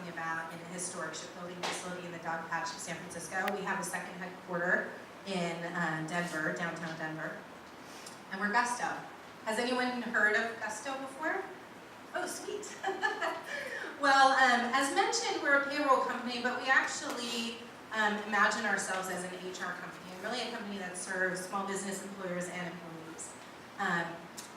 talking about in a historic shipbuilding facility in the Dogpatch of San Francisco. We have a second headquarters in Denver, downtown Denver, and we're Gusto. Has anyone heard of Gusto before? Oh, sweet. Well, as mentioned, we're a payroll company, but we actually imagine ourselves as an HR company, and really a company that serves small business employers and employees.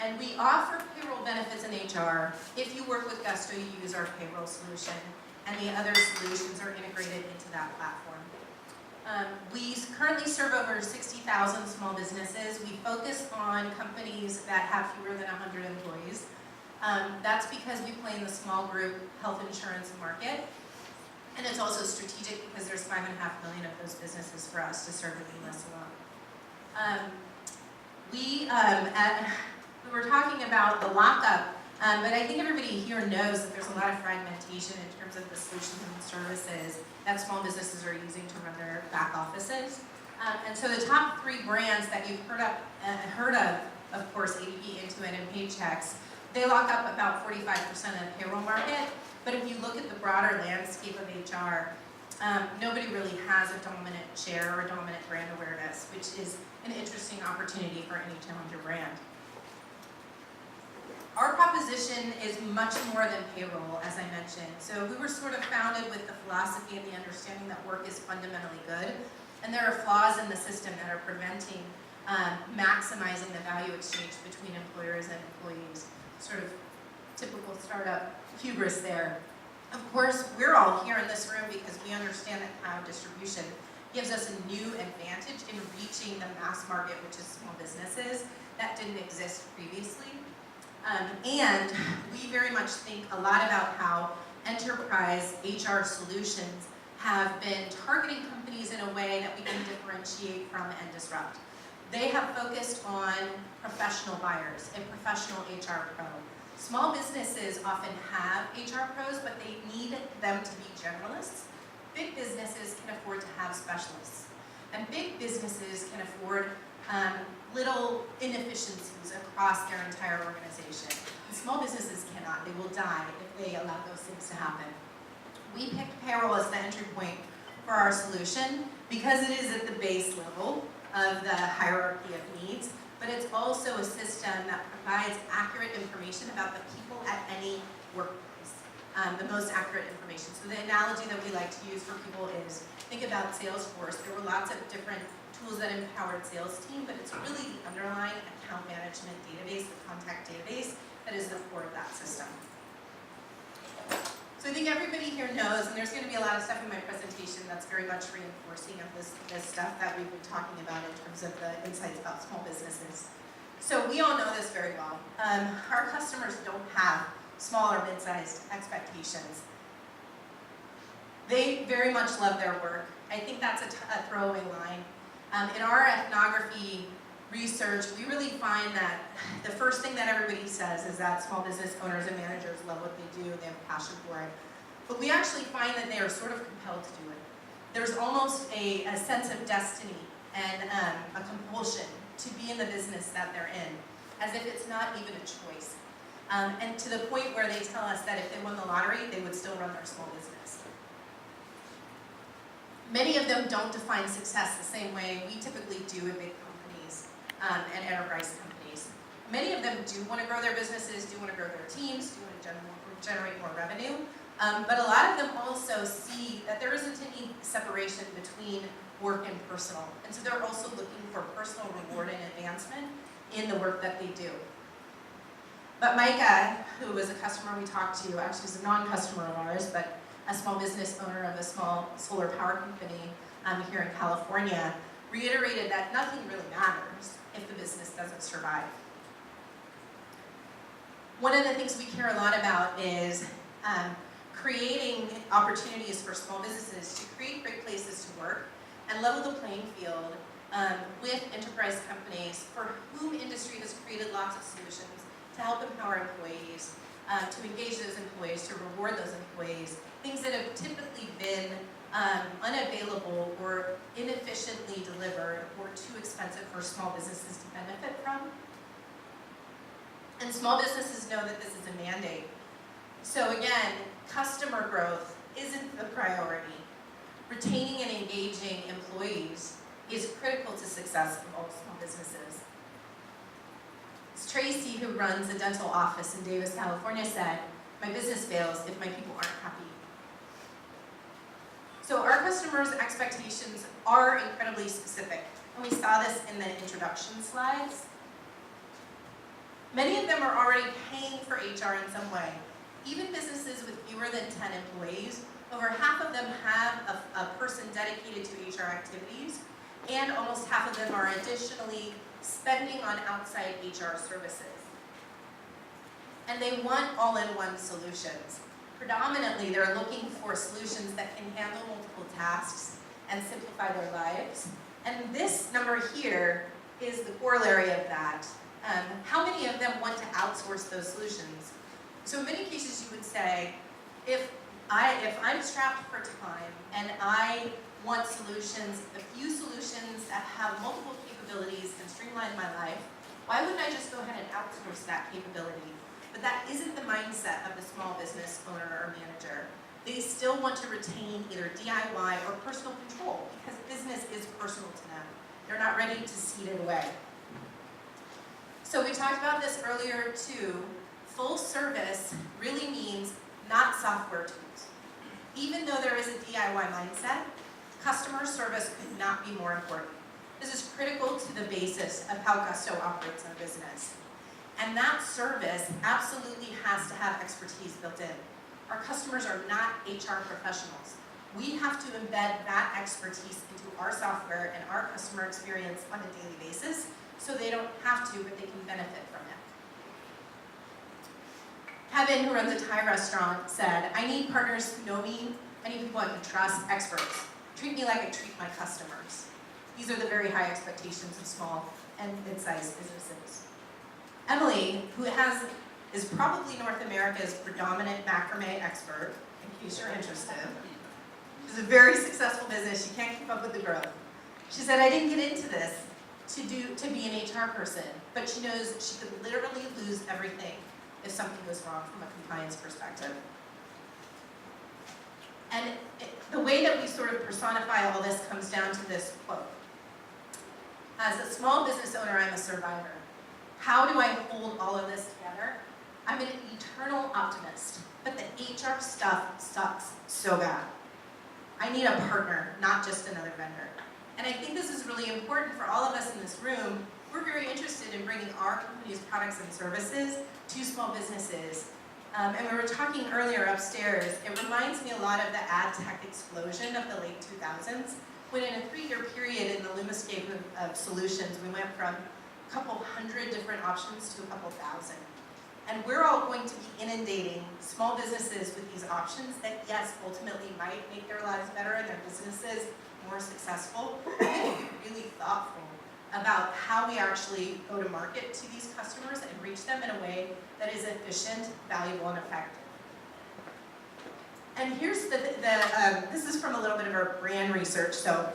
And we offer payroll benefits in HR. If you work with Gusto, you use our payroll solution, and the other solutions are integrated into that platform. We currently serve over 60,000 small businesses. We focus on companies that have fewer than 100 employees. That's because we play in the small group health insurance market. And it's also strategic because there's 5.5 million of those businesses for us to serve in the US alone. We were talking about the lockup, but I think everybody here knows that there's a lot of fragmentation in terms of the solutions and services that small businesses are using to run their back offices. And so the top 3 brands that you've heard of course, ADP, Intuit, and Paychex, they lock up about 45% of the payroll market. But if you look at the broader landscape of HR, nobody really has a dominant share or dominant brand awareness, which is an interesting opportunity for any challenger brand. Our proposition is much more than payroll, as I mentioned. So we were sort of founded with the philosophy and the understanding that work is fundamentally good, and there are flaws in the system that are preventing maximizing the value exchange between employers and employees. Sort of typical startup hubris there. Of course, we're all here in this room because we understand that cloud distribution gives us a new advantage in reaching the mass market, which is small businesses, that didn't exist previously. And we very much think a lot about how enterprise HR solutions have been targeting companies in a way that we can differentiate from and disrupt. They have focused on professional buyers, a professional HR pro. Small businesses often have HR pros, but they need them to be generalists. Big businesses can afford to have specialists. And big businesses can afford little inefficiencies across their entire organization. And small businesses cannot. They will die if they allow those things to happen. We picked payroll as the entry point for our solution because it is at the base level of the hierarchy of needs, but it's also a system that provides accurate information about the people at any workplace, the most accurate information. So the analogy that we like to use for people is, think about Salesforce. There were lots of different tools that empowered sales team, but it's really the underlying account management database, the contact database, that is the core of that system. So I think everybody here knows, and there's going to be a lot of stuff in my presentation that's very much reinforcing of this stuff that we've been talking about in terms of the insights about small businesses. So we all know this very well. Our customers don't have small or mid-sized expectations. They very much love their work. I think that's a throwaway line. In our ethnography research, we really find that the first thing that everybody says is that small business owners and managers love what they do, they have a passion for it. But we actually find that they are sort of compelled to do it. There's almost a sense of destiny and a compulsion to be in the business that they're in, as if it's not even a choice. And to the point where they tell us that if they won the lottery, they would still run their small business. Many of them don't define success the same way we typically do in big companies and enterprise companies. Many of them do want to grow their businesses, do want to grow their teams, do want to generate more revenue, but a lot of them also see that there isn't any separation between work and personal. And so they're also looking for personal reward and advancement in the work that they do. But Micah, who was a customer we talked to, actually was a non-customer of ours, but a small business owner of a small solar power company here in California, reiterated that nothing really matters if the business doesn't survive. One of the things we care a lot about is creating opportunities for small businesses to create great places to work and level the playing field with enterprise companies for whom industry has created lots of solutions to help empower employees, to engage those employees, to reward those employees, things that have typically been unavailable or inefficiently delivered or too expensive for small businesses to benefit from. And small businesses know that this is a mandate. So again, customer growth isn't the priority. Retaining and engaging employees is critical to success of all small businesses. As Tracy, who runs a dental office in Davis, California, said, "My business fails if my people aren't happy." So our customers' expectations are incredibly specific, and we saw this in the introduction slides. Many of them are already paying for HR in some way. Even businesses with fewer than 10 employees, over half of them have a person dedicated to HR activities, and almost half of them are additionally spending on outside HR services. And they want all-in-one solutions. Predominantly, they're looking for solutions that can handle multiple tasks and simplify their lives. And this number here is the corollary of that. How many of them want to outsource those solutions? So in many cases, you would say, if I'm strapped for time and I want solutions, a few solutions that have multiple capabilities and streamline my life, why wouldn't I just go ahead and outsource that capability? But that isn't the mindset of the small business owner or manager. They still want to retain either DIY or personal control because business is personal to them. They're not ready to cede it away. So we talked about this earlier too. Full service really means not software tools. Even though there is a DIY mindset, customer service could not be more important. This is critical to the basis of how Gusto operates our business. And that service absolutely has to have expertise built in. Our customers are not HR professionals. We have to embed that expertise into our software and our customer experience on a daily basis so they don't have to, but they can benefit from it. Kevin, who runs a Thai restaurant, said, "I need partners who know me, I need people I can trust, experts. Treat me like I treat my customers." These are the very high expectations of small and mid-sized businesses. Emily, who is probably North America's predominant macrame expert, in case you're interested. She's a very successful business. She can't keep up with the growth. She said, "I didn't get into this to be an HR person, but she knows she could literally lose everything if something goes wrong from a compliance perspective." And the way that we sort of personify all this comes down to this quote. "As a small business owner, I'm a survivor. How do I hold all of this together? I'm an eternal optimist, but the HR stuff sucks so bad. I need a partner, not just another vendor." And I think this is really important for all of us in this room. We're very interested in bringing our company's products and services to small businesses. And we were talking earlier upstairs, it reminds me a lot of the ad tech explosion of the late 2000s, when in a 3-year period in the Lumascape of solutions, we went from a couple hundred different options to a couple thousand. And we're all going to be inundating small businesses with these options that, yes, ultimately might make their lives better and their businesses more successful. We have to be really thoughtful about how we actually go to market to these customers and reach them in a way that is efficient, valuable, and effective. And here's this is from a little bit of our brand research. So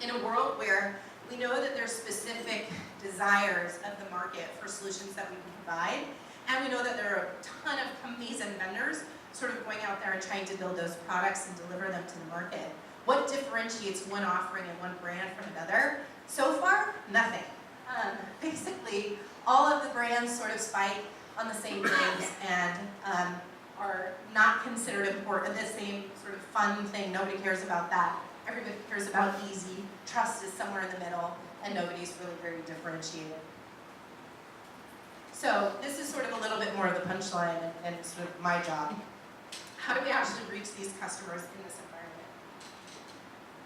in a world where we know that there's specific desires of the market for solutions that we can provide, and we know that there are a ton of companies and vendors sort of going out there and trying to build those products and deliver them to the market. What differentiates one offering and one brand from another? So far, nothing. Basically, all of the brands sort of spike on the same things and are not considered important, the same sort of fun thing. Nobody cares about that. Everybody cares about easy. Trust is somewhere in the middle, and nobody's really very differentiated. So this is sort of a little bit more of the punchline and sort of my job. How do we actually reach these customers in this environment?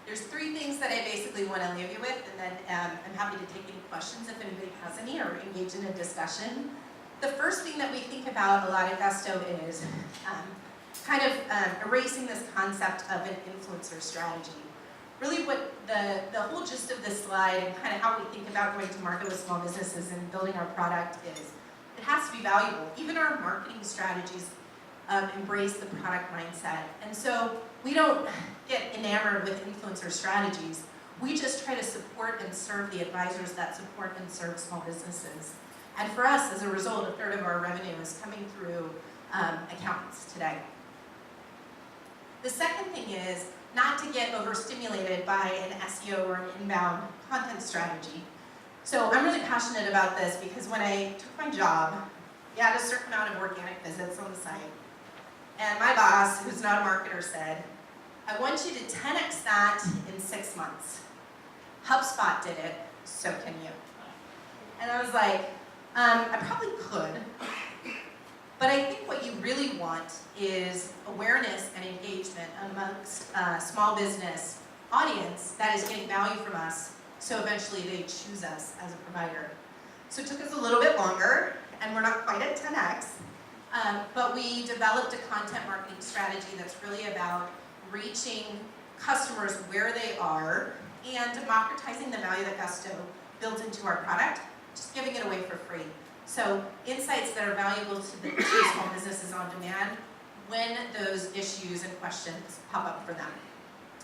There's 3 things that I basically want to leave you with, and then I'm happy to take any questions if anybody has any or engage in a discussion. The first thing that we think about a lot at Gusto is kind of erasing this concept of an influencer strategy. Really what the whole gist of this slide and kind of how we think about going to market with small businesses and building our product is it has to be valuable. Even our marketing strategies embrace the product mindset. And so we don't get enamored with influencer strategies. We just try to support and serve the advisors that support and serve small businesses. And for us, as a result, 1/3 of our revenue is coming through accountants today. The second thing is not to get overstimulated by an SEO or an inbound content strategy. So I'm really passionate about this because when I took my job, we had a certain amount of organic visits on the site. And my boss, who's not a marketer, said, I want you to 10x that in 6 months. HubSpot did it, so can you. And I was like, I probably could, but I think what you really want is awareness and engagement amongst a small business audience that is getting value from us, so eventually they choose us as a provider. So it took us a little bit longer, and we're not quite at 10x, but we developed a content marketing strategy that's really about reaching customers where they are and democratizing the value that Gusto built into our product, just giving it away for free. So insights that are valuable to small businesses on demand when those issues and questions pop up for them.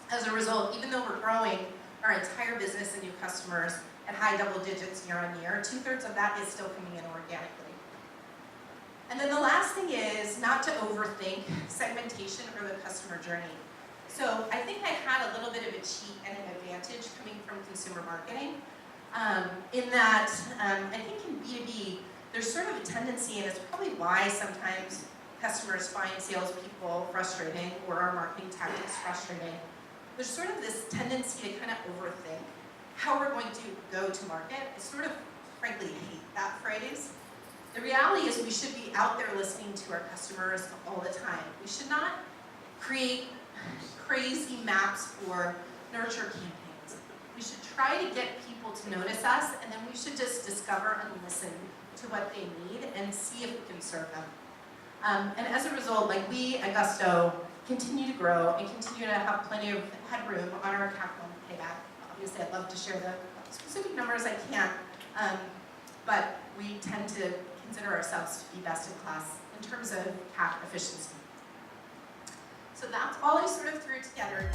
As a result, even though we're growing our entire business and new customers at high double digits year on year, 2/3 of that is still coming in organically. And then the last thing is not to overthink segmentation or the customer journey. So I think I had a little bit of a cheat and an advantage coming from consumer marketing in that I think in B2B, there's sort of a tendency, and it's probably why sometimes customers find salespeople frustrating or our marketing tactics frustrating. There's sort of this tendency to kind of overthink how we're going to go to market. I sort of, frankly, hate that phrase. The reality is we should be out there listening to our customers all the time. We should not create crazy maps for nurture campaigns. We should try to get people to notice us, and then we should just discover and listen to what they need and see if we can serve them. And as a result, like we at Gusto continue to grow and continue to have plenty of headroom on our capital payback. Obviously, I'd love to share the specific numbers. I can't, but we tend to consider ourselves to be best in class in terms of CAC efficiency. So that's all I sort of threw together.